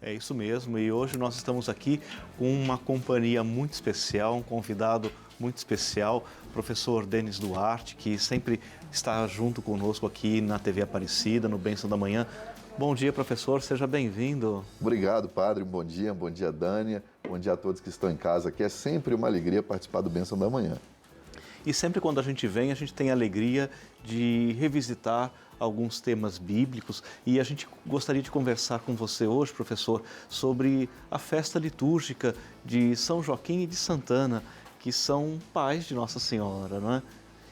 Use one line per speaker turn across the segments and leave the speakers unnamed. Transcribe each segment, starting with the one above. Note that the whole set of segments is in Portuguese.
É isso mesmo, e hoje nós estamos aqui com uma companhia muito especial, um convidado muito especial, professor Denis Duarte, que sempre está junto conosco aqui na TV Aparecida, no Bênção da Manhã. Bom dia, professor, seja bem-vindo.
Obrigado, padre, bom dia, Dânia, bom dia a todos que estão em casa, aqui é sempre uma alegria participar do Bênção da Manhã.
E sempre quando a gente vem, a gente tem a alegria de revisitar alguns temas bíblicos, e a gente gostaria de conversar com você hoje, professor, sobre a festa litúrgica de São Joaquim e de Santana, que são pais de Nossa Senhora, não é?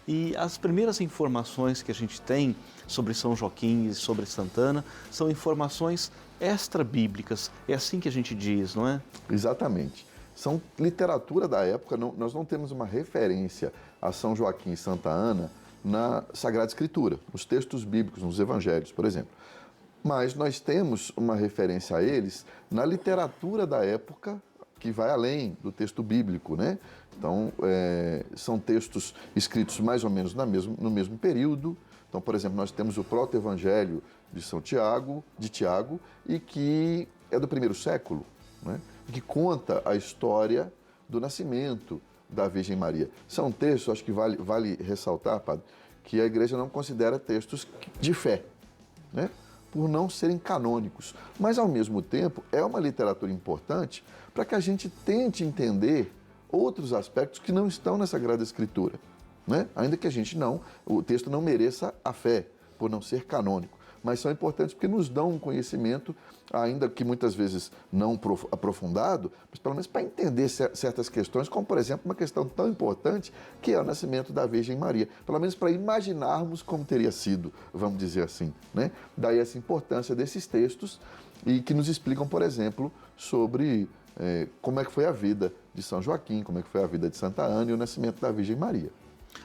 E as primeiras informações que a gente tem sobre São Joaquim e sobre Santana são informações extra-bíblicas, é assim que a gente diz, não é?
Exatamente. São literatura da época, nós não temos uma referência a São Joaquim e Santa Ana na Sagrada Escritura, nos textos bíblicos, nos evangelhos, por exemplo. Mas nós temos uma referência a eles na literatura da época, que vai além do texto bíblico, né? Então, são textos escritos mais ou menos no mesmo período. Então, por exemplo, nós temos o proto-evangelho de Tiago, e que é do primeiro século, né? Que conta a história do nascimento da Virgem Maria. São textos, acho que vale ressaltar, padre, que a igreja não considera textos de fé, né? Por não serem canônicos. Mas, ao mesmo tempo, é uma literatura importante para que a gente tente entender outros aspectos que não estão na Sagrada Escritura, né? Ainda que o texto não mereça a fé, por não ser canônico. Mas são importantes porque nos dão um conhecimento, ainda que muitas vezes não aprofundado, mas pelo menos para entender certas questões, como, por exemplo, uma questão tão importante que é o nascimento da Virgem Maria. Pelo menos para imaginarmos como teria sido, vamos dizer assim, né? Daí essa importância desses textos e que nos explicam, por exemplo, sobre como é que foi a vida de São Joaquim, como é que foi a vida de Santa Ana e o nascimento da Virgem Maria.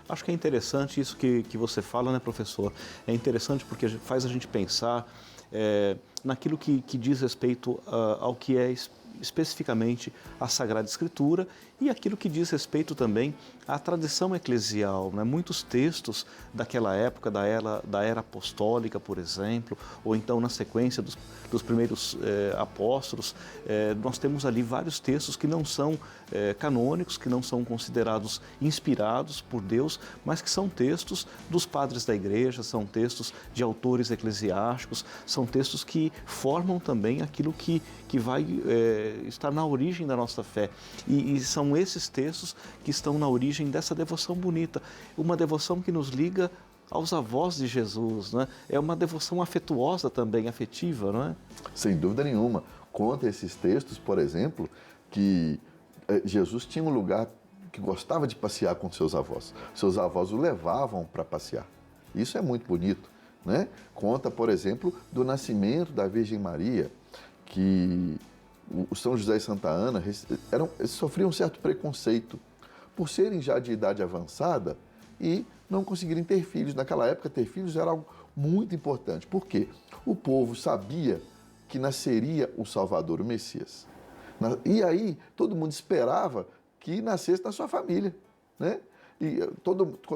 Acho que é interessante isso que você fala, né, professor? É interessante porque faz a gente pensar naquilo que diz respeito ao que é especificamente a Sagrada Escritura e aquilo que diz respeito também à tradição eclesial, né? Muitos textos daquela época, da era apostólica, por exemplo, ou então na sequência dos primeiros apóstolos, nós temos ali vários textos que não são canônicos, que não são considerados inspirados por Deus, mas que são textos dos padres da igreja, são textos de autores eclesiásticos, são textos que formam também aquilo que vai estar na origem da nossa fé. E são esses textos que estão na origem dessa devoção bonita, uma devoção que nos liga aos avós de Jesus, né? É uma devoção afetuosa também, afetiva, não é?
Sem dúvida nenhuma. Conta esses textos, por exemplo, que Jesus tinha um lugar que gostava de passear com seus avós. Seus avós o levavam para passear. Isso é muito bonito, né? Conta, por exemplo, do nascimento da Virgem Maria, que o São José e Santa Ana sofriam um certo preconceito por serem já de idade avançada e não conseguirem ter filhos. Naquela época, ter filhos era algo muito importante. Por quê? O povo sabia que nasceria o Salvador, o Messias. E aí, todo mundo esperava que nascesse na sua família, né? E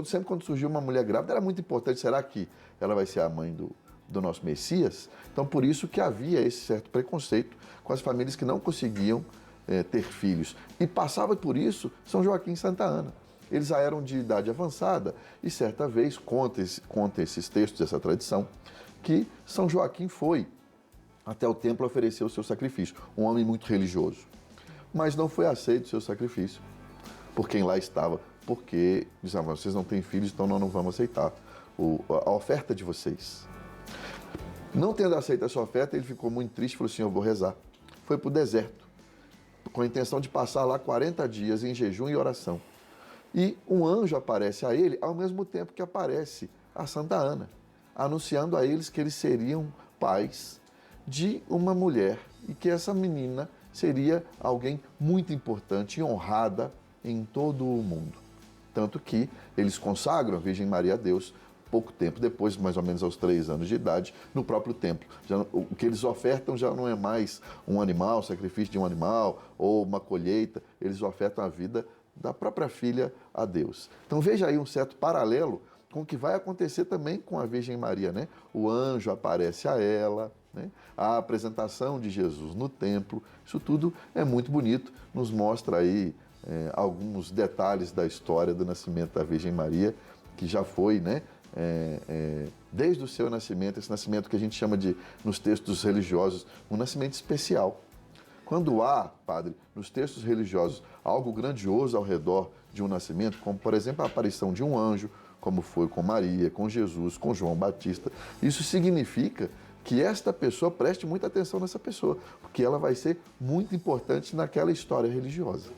sempre quando surgiu uma mulher grávida, era muito importante. Será que ela vai ser a mãe do nosso Messias? Então, por isso que havia esse certo preconceito com as famílias que não conseguiam ter filhos. E passava por isso São Joaquim e Santa Ana. Eles já eram de idade avançada e certa vez, conta esses textos, essa tradição, que São Joaquim foi até o templo oferecer o seu sacrifício. Um homem muito religioso. Mas não foi aceito o seu sacrifício por quem lá estava, porque disseram, vocês não têm filhos, então nós não vamos aceitar a oferta de vocês. Não tendo aceito essa oferta, ele ficou muito triste e falou assim, eu vou rezar. Foi para o deserto, com a intenção de passar lá 40 dias em jejum e oração. E um anjo aparece a ele, ao mesmo tempo que aparece a Santa Ana, anunciando a eles que eles seriam pais de uma mulher e que essa menina seria alguém muito importante e honrada em todo o mundo. Tanto que eles consagram a Virgem Maria a Deus pouco tempo depois, mais ou menos aos 3 anos de idade, no próprio templo. O que eles ofertam já não é mais um animal, sacrifício de um animal ou uma colheita, eles ofertam a vida da própria filha a Deus. Então veja aí um certo paralelo com o que vai acontecer também com a Virgem Maria, né? O anjo aparece a ela, né? A apresentação de Jesus no templo, isso tudo é muito bonito, nos mostra aí alguns detalhes da história do nascimento da Virgem Maria, que já foi, né, desde o seu nascimento, esse nascimento que a gente chama de, nos textos religiosos, um nascimento especial. Quando há, padre, nos textos religiosos, algo grandioso ao redor de um nascimento, como, por exemplo, a aparição de um anjo, como foi com Maria, com Jesus, com João Batista, isso significa que esta pessoa preste muita atenção nessa pessoa, porque ela vai ser muito importante naquela história religiosa.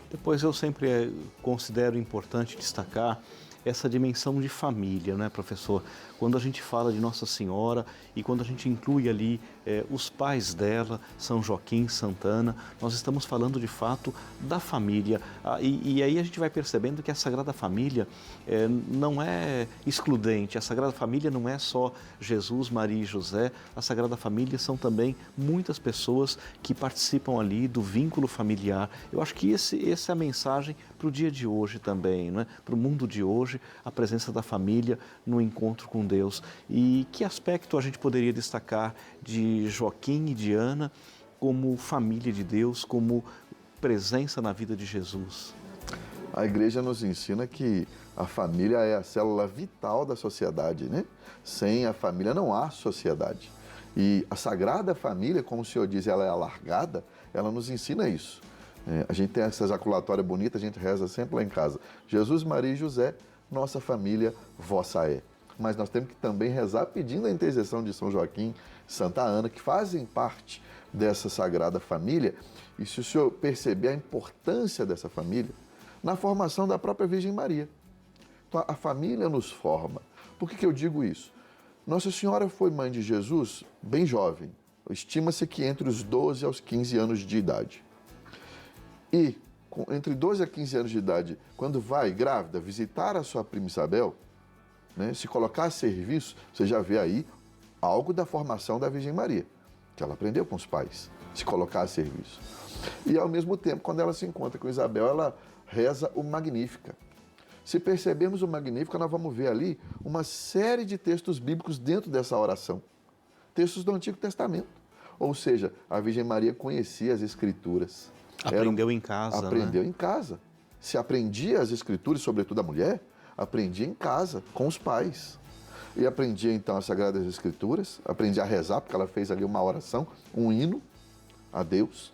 Depois eu sempre considero importante destacar essa dimensão de família, né, professor? Quando a gente fala de Nossa Senhora e quando a gente inclui ali os pais dela, São Joaquim, Santa Ana, nós estamos falando de fato da família. E aí a gente vai percebendo que a Sagrada Família não é excludente, a Sagrada Família não é só Jesus, Maria e José, a Sagrada Família são também muitas pessoas que participam ali do vínculo familiar. Eu acho que essa é a mensagem para o dia de hoje também, não é? Para o mundo de hoje, a presença da família no encontro com Deus. E que aspecto a gente poderia destacar de Joaquim e de Ana como família de Deus, como presença na vida de Jesus?
A igreja nos ensina que a família é a célula vital da sociedade, né? Sem a família não há sociedade. E a Sagrada Família, como o Senhor diz, ela é alargada, ela nos ensina isso. A gente tem essa ejaculatória bonita, a gente reza sempre lá em casa. Jesus, Maria e José, nossa família vossa é. Mas nós temos que também rezar pedindo a intercessão de São Joaquim, Santa Ana, que fazem parte dessa Sagrada Família. E se o senhor perceber a importância dessa família, na formação da própria Virgem Maria. Então, a família nos forma. Por que eu digo isso? Nossa Senhora foi mãe de Jesus bem jovem. Estima-se que entre os 12 aos 15 anos de idade. E entre 12 a 15 anos de idade, quando vai grávida visitar a sua prima Isabel, né, se colocar a serviço, você já vê aí algo da formação da Virgem Maria, que ela aprendeu com os pais, se colocar a serviço. E ao mesmo tempo, quando ela se encontra com Isabel, ela reza o Magnífica. Se percebermos o Magnífica, nós vamos ver ali uma série de textos bíblicos dentro dessa oração. Textos do Antigo Testamento. Ou seja, a Virgem Maria conhecia as Escrituras.
Aprendeu em casa,
Aprendeu em casa. Se aprendia as Escrituras, sobretudo a mulher, aprendia em casa, com os pais. E aprendia então as Sagradas Escrituras, aprendia a rezar, porque ela fez ali uma oração, um hino a Deus,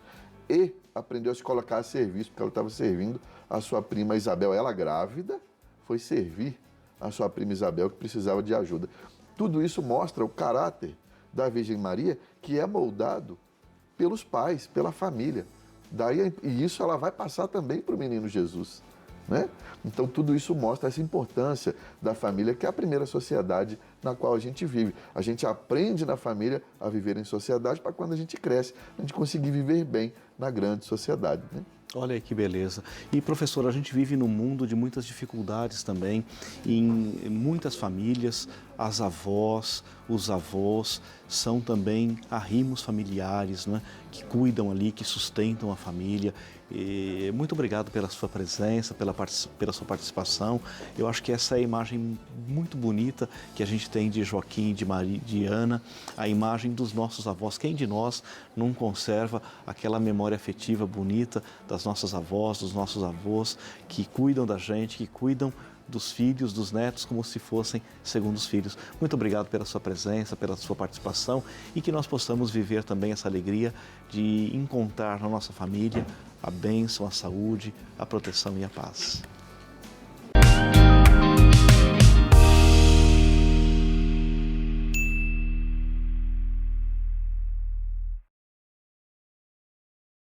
e aprendeu a se colocar a serviço, porque ela estava servindo a sua prima Isabel. Ela grávida foi servir a sua prima Isabel, que precisava de ajuda. Tudo isso mostra o caráter da Virgem Maria, que é moldado pelos pais, pela família. E isso ela vai passar também para o menino Jesus, né? Então tudo isso mostra essa importância da família, que é a primeira sociedade na qual a gente vive. A gente aprende na família a viver em sociedade para quando a gente cresce, a gente conseguir viver bem na grande sociedade, né?
Olha aí que beleza. E, professor, a gente vive num mundo de muitas dificuldades também. Em muitas famílias, as avós, os avós são também arrimos familiares, né? Que cuidam ali, que sustentam a família. E muito obrigado pela sua presença, pela sua participação. Eu acho que essa é a imagem muito bonita que a gente tem de Joaquim, de Maria, de Ana, a imagem dos nossos avós. Quem de nós não conserva aquela memória afetiva bonita das nossas avós, dos nossos avós, que cuidam da gente, que cuidam dos filhos, dos netos, como se fossem segundos filhos. Muito obrigado pela sua presença, pela sua participação e que nós possamos viver também essa alegria de encontrar na nossa família a bênção, a saúde, a proteção e a paz.